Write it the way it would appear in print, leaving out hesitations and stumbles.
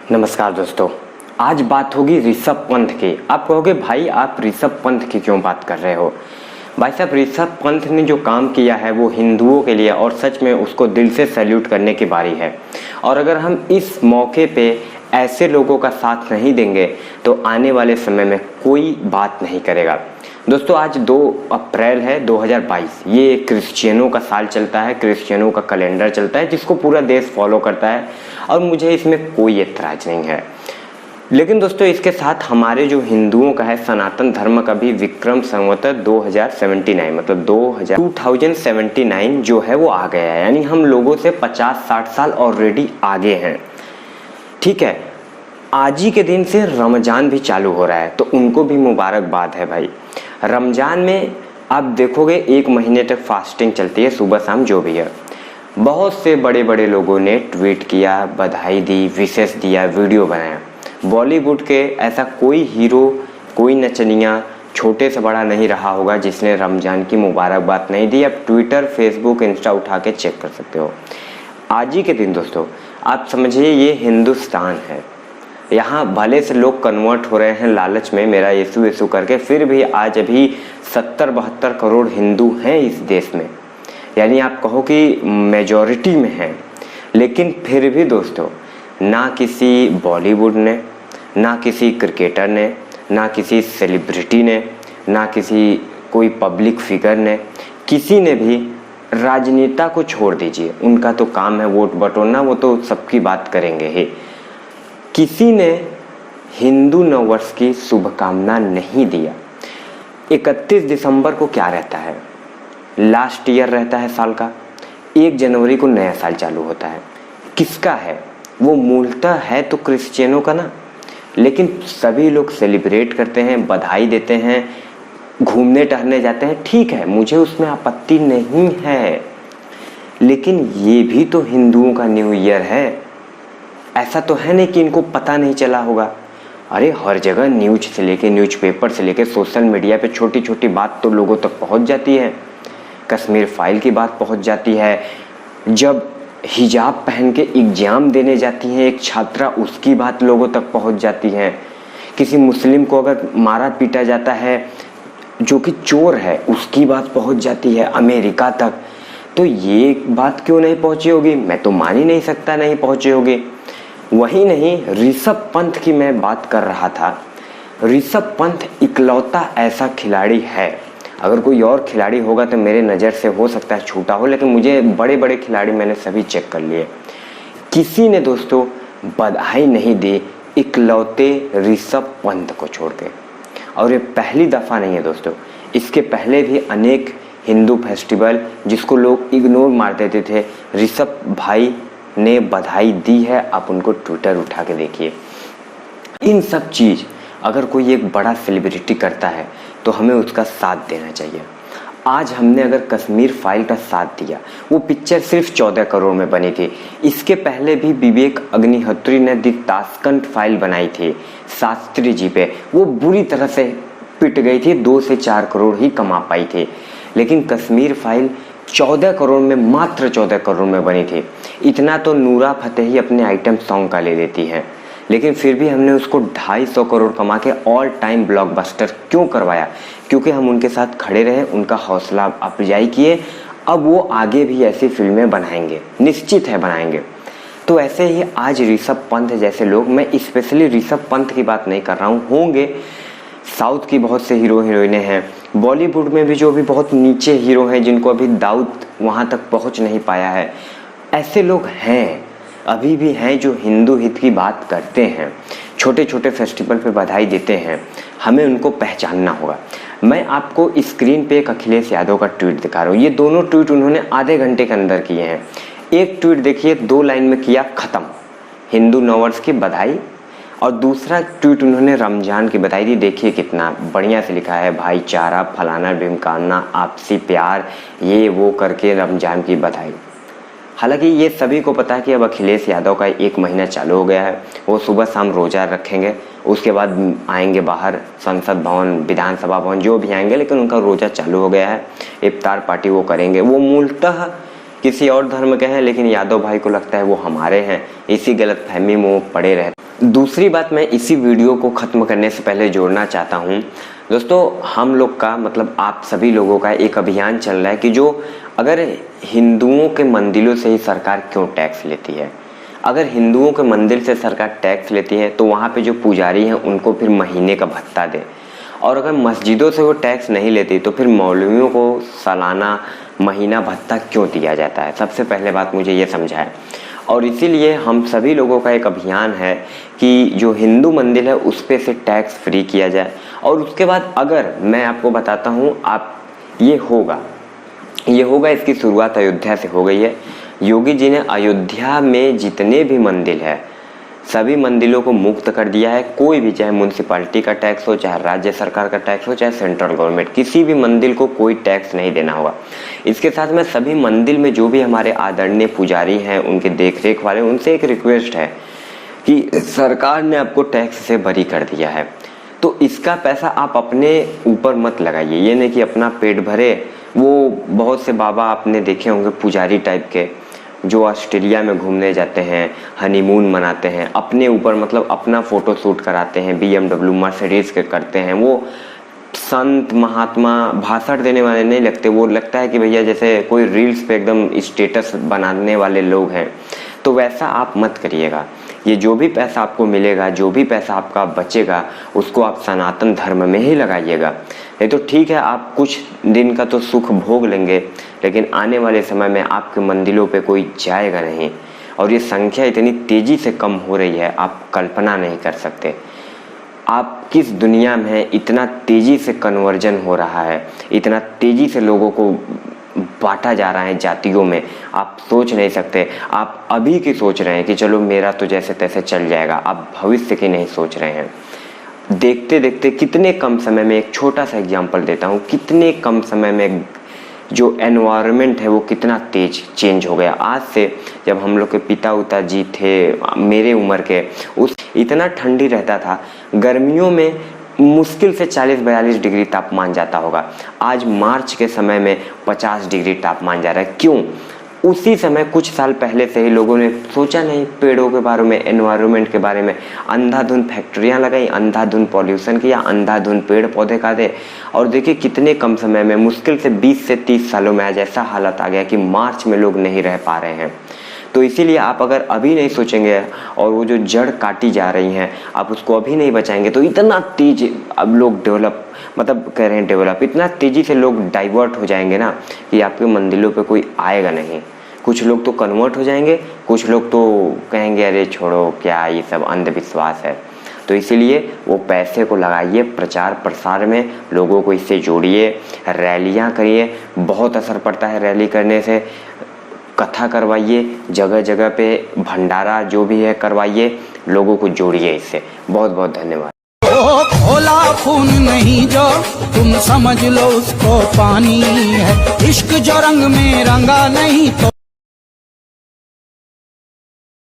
नमस्कार दोस्तों, आज बात होगी ऋषभ पंत की। आप कहोगे भाई आप ऋषभ पंत की क्यों बात कर रहे हो? भाई साहब, ऋषभ पंत ने जो काम किया है वो हिंदुओं के लिए और सच में उसको दिल से सैल्यूट करने की बारी है। और अगर हम इस मौके पे ऐसे लोगों का साथ नहीं देंगे तो आने वाले समय में कोई बात नहीं करेगा। दोस्तों, आज 2 अप्रैल है 2022। ये क्रिश्चियनों का साल चलता है, क्रिश्चियनों का कैलेंडर चलता है जिसको पूरा देश फॉलो करता है और मुझे इसमें कोई एतराज़ नहीं है। लेकिन दोस्तों, इसके साथ हमारे जो हिंदुओं का है सनातन धर्म का भी विक्रम संवत 2079 मतलब 2079 जो है वो आ गया है। यानी हम लोगों से 50-60 साल ऑलरेडी आगे हैं। ठीक है, आज ही के दिन से रमजान भी चालू हो रहा है तो उनको भी मुबारकबाद है भाई। रमजान में आप देखोगे 1 महीने तक फास्टिंग चलती है, सुबह शाम जो भी है। बहुत से बड़े बड़े लोगों ने ट्वीट किया, बधाई दी, विशेष दिया, वीडियो बनाया। बॉलीवुड के ऐसा कोई हीरो, कोई नचनिया छोटे से बड़ा नहीं रहा होगा जिसने रमजान की मुबारकबाद नहीं दी। आप ट्विटर, फेसबुक, इंस्टा उठा के चेक कर सकते हो। आज ही के दिन दोस्तों आप समझिए ये हिंदुस्तान है। यहाँ भले से लोग कन्वर्ट हो रहे हैं लालच में मेरा यीशु यीशु करके, फिर भी आज अभी 70-72 करोड़ हिंदू हैं इस देश में। यानी आप कहो कि मेजॉरिटी में हैं। लेकिन फिर भी दोस्तों, ना किसी बॉलीवुड ने, ना किसी क्रिकेटर ने, ना किसी सेलिब्रिटी ने, ना किसी कोई पब्लिक फिगर ने, किसी ने भी, राजनेता को छोड़ दीजिए, उनका तो काम है वोट बटोरना, वो तो सबकी बात करेंगे ही। किसी ने हिंदू नववर्ष की शुभकामना नहीं दिया। 31 दिसंबर को क्या रहता है? लास्ट ईयर रहता है साल का। 1 जनवरी को नया साल चालू होता है। किसका है वो? मूलतः है तो क्रिश्चियनों का ना। लेकिन सभी लोग सेलिब्रेट करते हैं, बधाई देते हैं, घूमने टहलने जाते हैं। ठीक है, मुझे उसमें आपत्ति नहीं है, लेकिन ये भी तो हिंदुओं का न्यू ईयर है। ऐसा तो है नहीं कि इनको पता नहीं चला होगा। अरे हर जगह न्यूज से लेके, न्यूज़पेपर से लेके, सोशल मीडिया पे छोटी छोटी बात तो लोगों तक पहुंच जाती है। कश्मीर फाइल की बात पहुंच जाती है। जब हिजाब पहन के एग्जाम देने जाती है एक छात्रा, उसकी बात लोगों तक पहुंच जाती है। किसी मुस्लिम को अगर मारा पीटा जाता है जो कि चोर है, उसकी बात पहुंच जाती है अमेरिका तक। तो ये बात क्यों नहीं पहुंची होगी? मैं तो मान ही नहीं सकता नहीं पहुंची होगी। वही नहीं, ऋषभ पंत की मैं बात कर रहा था। ऋषभ पंत इकलौता ऐसा खिलाड़ी है। अगर कोई और खिलाड़ी होगा तो मेरे नज़र से हो सकता है छूटा हो, लेकिन मुझे बड़े बड़े खिलाड़ी मैंने सभी चेक कर लिए। किसी ने दोस्तों बधाई नहीं दी इकलौते ऋषभ पंत को छोड़ के। और ये पहली दफ़ा नहीं है दोस्तों, इसके पहले भी अनेक हिंदू फेस्टिवल जिसको लोग इग्नोर मार देते थे, ऋषभ भाई ने बधाई दी है। आप उनको ट्विटर उठा के देखिए। इन सब चीज़ अगर कोई एक बड़ा सेलिब्रिटी करता है तो हमें उसका साथ देना चाहिए। आज हमने अगर कश्मीर फाइल का साथ दिया, वो पिक्चर सिर्फ 14 करोड़ में बनी थी। इसके पहले भी विवेक अग्निहोत्री ने दी ताशकंद फाइल बनाई थी शास्त्री जी पे, वो बुरी तरह से पिट गई थी, 2 से 4 करोड़ ही कमा पाई थी। लेकिन कश्मीर फाइल 14 करोड़ में, मात्र 14 करोड़ में बनी थी। इतना तो नूरा फतेही अपने आइटम सॉन्ग का ले लेती है, लेकिन फिर भी हमने उसको 250 करोड़ कमा के ऑल टाइम ब्लॉकबस्टर क्यों करवाया? क्योंकि हम उनके साथ खड़े रहे, उनका हौसला अफजाई किए। अब वो आगे भी ऐसी फिल्में बनाएंगे, निश्चित है बनाएंगे। तो ऐसे ही आज ऋषभ पंत जैसे लोग, मैं स्पेशली ऋषभ पंत की बात नहीं कर रहा हूँ, होंगे साउथ की बहुत से हीरो हीरोइनें हैं, बॉलीवुड में भी जो भी बहुत नीचे हीरो हैं जिनको अभी दाऊद वहाँ तक पहुँच नहीं पाया है। ऐसे लोग हैं, अभी भी हैं जो हिंदू हित की बात करते हैं, छोटे छोटे फेस्टिवल पे बधाई देते हैं। हमें उनको पहचानना होगा। मैं आपको स्क्रीन पे एक अखिलेश यादव का ट्वीट दिखा रहा हूँ। ये दोनों ट्वीट उन्होंने आधे घंटे के अंदर किए हैं। एक ट्वीट देखिए, 2 लाइन में किया ख़त्म, हिंदू नववर्ष की बधाई। और दूसरा ट्वीट उन्होंने रमजान की बधाई दी। देखिए कितना बढ़िया से लिखा है, भाईचारा, फलाना ढिमकाना, आपसी प्यार, ये वो करके रमजान की बधाई। हालांकि ये सभी को पता है कि अब अखिलेश यादव का 1 महीना चालू हो गया है। वो सुबह शाम रोज़ा रखेंगे, उसके बाद आएंगे बाहर संसद भवन, विधानसभा भवन, जो भी आएंगे, लेकिन उनका रोज़ा चालू हो गया है। इफ्तार पार्टी वो करेंगे। वो मूलतः किसी और धर्म के हैं, लेकिन यादव भाई को लगता है वो हमारे हैं। इसी गलतफहमी में वो पड़े रहते। दूसरी बात मैं इसी वीडियो को ख़त्म करने से पहले जोड़ना चाहता हूँ दोस्तों, हम लोग का मतलब आप सभी लोगों का एक अभियान चल रहा है कि जो अगर हिंदुओं के मंदिरों से ही सरकार क्यों टैक्स लेती है, अगर हिंदुओं के मंदिर से सरकार टैक्स लेती है तो वहाँ पे जो पुजारी हैं उनको फिर महीने का भत्ता दे, और अगर मस्जिदों से वो टैक्स नहीं लेती तो फिर मौलवियों को सालाना महीना भत्ता क्यों दिया जाता है। सबसे पहले बात मुझे ये समझाएं। और इसीलिए हम सभी लोगों का एक अभियान है कि जो हिंदू मंदिर है उस पे से टैक्स फ्री किया जाए। और उसके बाद अगर मैं आपको बताता हूँ, आप ये होगा इसकी शुरुआत अयोध्या से हो गई है। योगी जी ने अयोध्या में जितने भी मंदिर है सभी मंदिरों को मुक्त कर दिया है। कोई भी, चाहे म्यूनसिपालिटी का टैक्स हो, चाहे राज्य सरकार का टैक्स हो, चाहे सेंट्रल गवर्नमेंट, किसी भी मंदिर को कोई टैक्स नहीं देना होगा। इसके साथ में सभी मंदिर में जो भी हमारे आदरणीय पुजारी हैं, उनके देखरेख वाले, उनसे एक रिक्वेस्ट है कि सरकार ने आपको टैक्स से बरी कर दिया है तो इसका पैसा आप अपने ऊपर मत लगाइए। ये नहीं कि अपना पेट भरे। वो बहुत से बाबा आपने देखे होंगे पुजारी टाइप के, जो ऑस्ट्रेलिया में घूमने जाते हैं, हनीमून मनाते हैं, अपने ऊपर मतलब अपना फोटो शूट कराते हैं, BMW मर्सिडीज के करते हैं। वो संत महात्मा भाषण देने वाले नहीं लगते, वो लगता है कि भैया जैसे कोई रील्स पे एकदम स्टेटस बनाने वाले लोग हैं। तो वैसा आप मत करिएगा। ये जो भी पैसा आपको मिलेगा, जो भी पैसा आपका बचेगा, उसको आप सनातन धर्म में ही लगाइएगा। नहीं तो ठीक है, आप कुछ दिन का तो सुख भोग लेंगे, लेकिन आने वाले समय में आपके मंदिरों पे कोई जाएगा नहीं। और ये संख्या इतनी तेजी से कम हो रही है, आप कल्पना नहीं कर सकते। आप किस दुनिया में हैं, इतना तेजी से कन्वर्जन हो रहा है, इतना तेजी से लोगों को बांटा जा रहा है जातियों में, आप सोच नहीं सकते। आप अभी की सोच रहे हैं कि चलो मेरा तो जैसे तैसे चल जाएगा, आप भविष्य की नहीं सोच रहे हैं। देखते देखते कितने कम समय में, एक छोटा सा एग्जांपल देता हूँ, कितने कम समय में जो एनवायरनमेंट है वो कितना तेज चेंज हो गया। आज से जब हम लोग के पिता उता जी थे मेरे उम्र के, उस इतना ठंडी रहता था, गर्मियों में मुश्किल से 40-42 डिग्री तापमान जाता होगा। आज मार्च के समय में 50 डिग्री तापमान जा रहा है। क्यों? उसी समय कुछ साल पहले से ही लोगों ने सोचा नहीं, पेड़ों के बारे में, एनवायरनमेंट के बारे में, अंधाधुंध फैक्ट्रियां लगाई, अंधाधुंध पॉल्यूशन किया, अंधाधुंध पेड़ पौधे काटे, और देखिए कितने कम समय में, मुश्किल से 20 से 30 सालों में आज ऐसा हालत आ गया कि मार्च में लोग नहीं रह पा रहे हैं। तो इसीलिए आप अगर अभी नहीं सोचेंगे और वो जो जड़ काटी जा रही हैं आप उसको अभी नहीं बचाएंगे तो इतना तेज अब लोग डेवलप, मतलब कह रहे हैं डेवलप, इतना तेजी से लोग डाइवर्ट हो जाएंगे ना कि आपके मंदिरों पे कोई आएगा नहीं। कुछ लोग तो कन्वर्ट हो जाएंगे, कुछ लोग तो कहेंगे अरे छोड़ो क्या ये सब अंधविश्वास है। तो इसीलिए वो पैसे को लगाइए प्रचार प्रसार में, लोगों को इससे जोड़िए, रैलियां करिए, बहुत असर पड़ता है रैली करने से। कथा करवाइए, जगह जगह पे भंडारा जो भी है करवाइए, लोगों को जोड़िए इससे। बहुत बहुत धन्यवाद। खोला खून नहीं जो तुम समझ लो उसको पानी है, इश्क जो रंग में रंगा नहीं तो